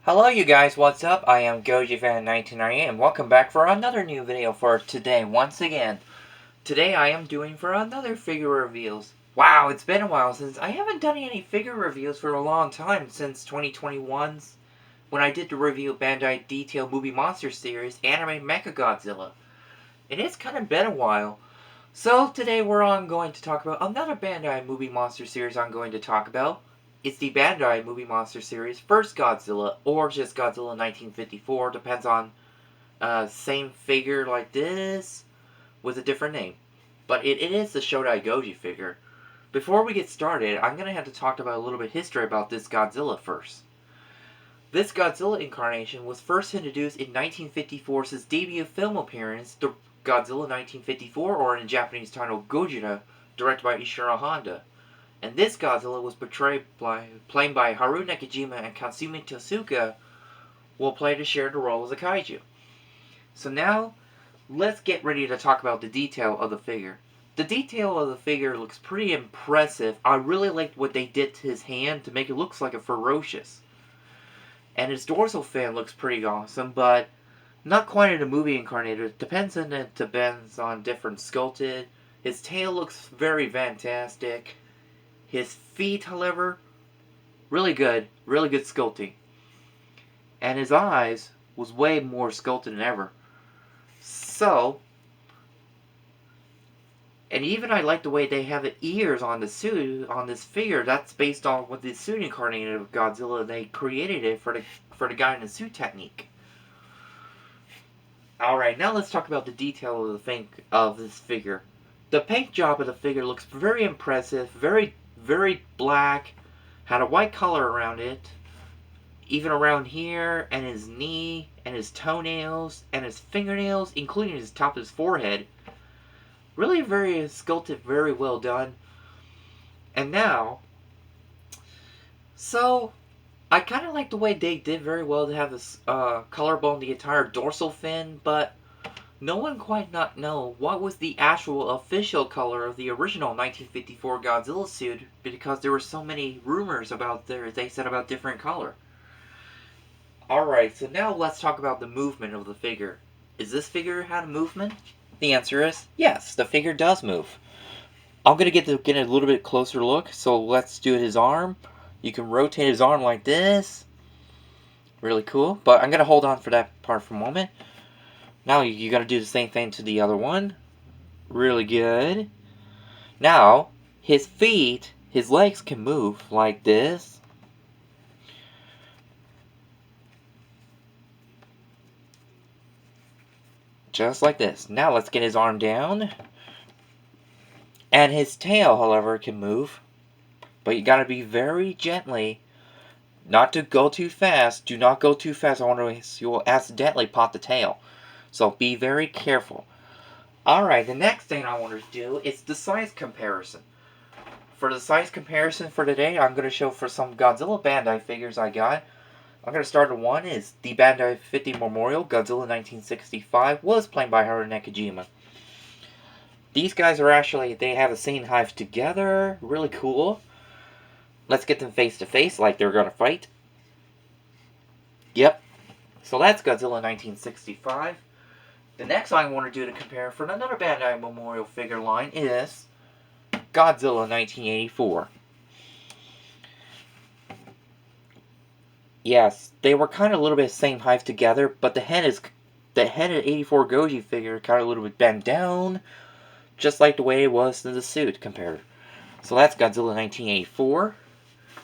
Hello you guys, what's up? I am GojiFan1998 and welcome back for another new video for today once again. Today I am doing for another figure reveals. Wow, it's been a while since I haven't done any figure reveals for a long time, since 2021's when I did the review of Bandai Detail Movie Monster Series Anime Mechagodzilla. And it's kind of been a while. So today going to talk about another Bandai Movie Monster Series I'm going to talk about. It's the Bandai Movie Monster Series First Godzilla, or just Godzilla 1954, depends on same figure like this, with a different name. But it is the Shodai Goji figure. Before we get started, I'm going to have to talk about a little bit history about this Godzilla first. This Godzilla incarnation was first introduced in 1954's debut film appearance, the Godzilla 1954, or in Japanese title Gojira, directed by Ishiro Honda. And this Godzilla was played by Haru Nakajima and Katsumi Tosuka, will play to share the role as a kaiju. So now, let's get ready to talk about the detail of the figure. The detail of the figure looks pretty impressive. I really liked what they did to his hand to make it look like a ferocious. And his dorsal fin looks pretty awesome, but not quite in a movie incarnator. It depends on different sculpted. His tail looks very fantastic. His feet, however, really good sculpting. And his eyes was way more sculpted than ever. So, and even I like the way they have the ears on the suit, on this figure. That's based on what the suit incarnated of Godzilla. They created it for the guy in the suit technique. Alright, now let's talk about the detail of this figure. The paint job of the figure looks very impressive, very black, had a white color around it, even around here, and his knee, and his toenails, and his fingernails, including his top of his forehead. Really very sculpted, very well done. And now, so, I kind of like the way they did very well to have this collarbone, the entire dorsal fin, but no one quite not know what was the actual official color of the original 1954 Godzilla suit, because there were so many rumors about they said about different color. Alright, so now let's talk about the movement of the figure. Is this figure had a movement? The answer is yes, the figure does move. I'm going to get a little bit closer look, so let's do his arm. You can rotate his arm like this. Really cool, but I'm going to hold on for that part for a moment. Now you gotta do the same thing to the other one. Really good. Now, his feet, his legs can move like this. Just like this. Now let's get his arm down. And his tail, however, can move. But you gotta be very gently. Not to go too fast. Do not go too fast, otherwise you will accidentally pop the tail. So be very careful. Alright, the next thing I want to do is the size comparison. For the size comparison for today, I'm going to show for some Godzilla Bandai figures I got. I'm going to start with one is the Bandai 50 Memorial Godzilla 1965, was played by Haru Nakajima. These guys are actually, they have the same hive together, really cool. Let's get them face to face like they're going to fight. Yep. So that's Godzilla 1965. The next I want to do to compare for another Bandai Memorial figure line is Godzilla 1984. Yes, they were kind of a little bit same height together, but the head of 84 Goji figure kind of a little bit bent down, just like the way it was in the suit compared. So that's Godzilla 1984.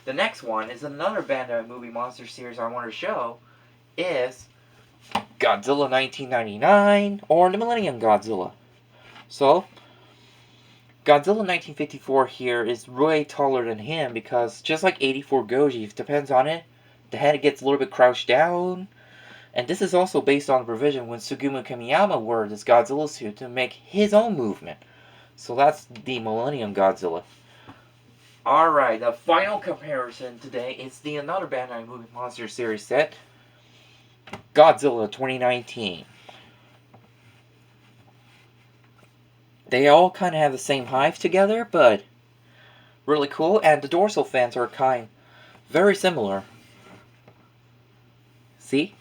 The next one is another Bandai Movie Monster Series I want to show is Godzilla 1999, or the Millennium Godzilla. So, Godzilla 1954 here is way taller than him because just like 84 Goji, it depends on it, the head gets a little bit crouched down. And this is also based on the provision when Sugimo Kamiyama wore this Godzilla suit to make his own movement. So that's the Millennium Godzilla. Alright, the final comparison today is another Bandai Movie Monster Series set, Godzilla 2019. They all kind of have the same hive together, but really cool. And the dorsal fins are very similar. See?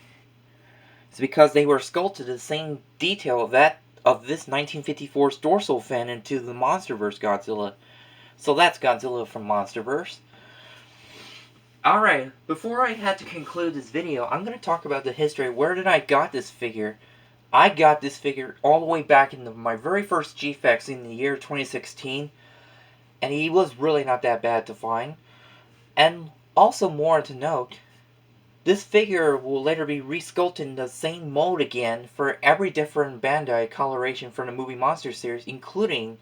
It's because they were sculpted the same detail of this 1954's dorsal fin into the MonsterVerse Godzilla. So that's Godzilla from MonsterVerse. Alright, before I had to conclude this video, I'm going to talk about the history. Where did I got this figure? I got this figure all the way back in my very first GFX in the year 2016. And he was really not that bad to find. And also more to note, this figure will later be resculpted in the same mold again for every different Bandai coloration for the Movie Monster series, including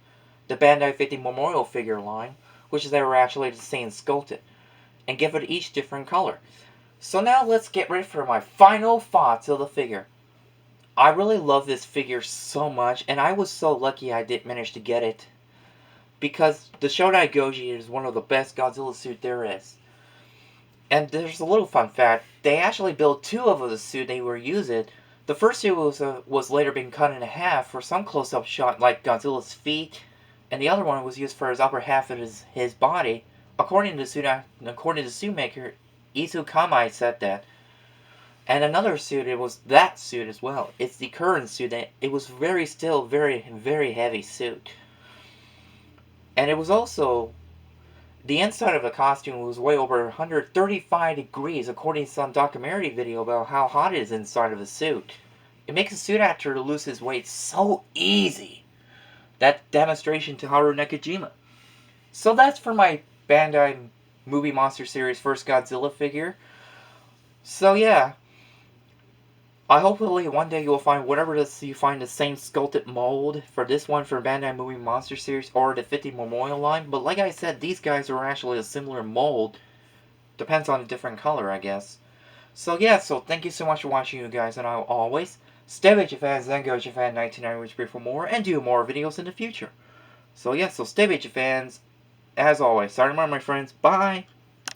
the Bandai 50 Memorial figure line, which they were actually the same sculpted, and give it each different color. So now let's get ready for my final thoughts of the figure. I really love this figure so much, and I was so lucky I did manage to get it, because the Shodai Goji is one of the best Godzilla suit there is. And there's a little fun fact, they actually built two of the suit they were using. The first suit was later being cut in half for some close-up shot like Godzilla's feet, and the other one was used for his upper half of his body. According to the suit maker, Izu Kamai said that. And another suit, it was that suit as well. It's the current suit. It was still very, very heavy suit. And it was also, the inside of the costume was way over 135 degrees, according to some documentary video about how hot it is inside of the suit. It makes a suit actor to lose his weight so easy. That demonstration to Haru Nakajima. So that's for my Bandai Movie Monster Series first Godzilla figure. So yeah, I hopefully one day you'll find you find the same sculpted mold for this one for Bandai Movie Monster Series or the 50 Memorial line. But like I said, these guys are actually a similar mold. Depends on a different color, I guess. So yeah, so thank you so much for watching, you guys, and I'll always stay with your fans, then go with your fan 1990, which be for more, and do more videos in the future. So yeah, so stay with your fans. As always, sorry, my friends. Bye.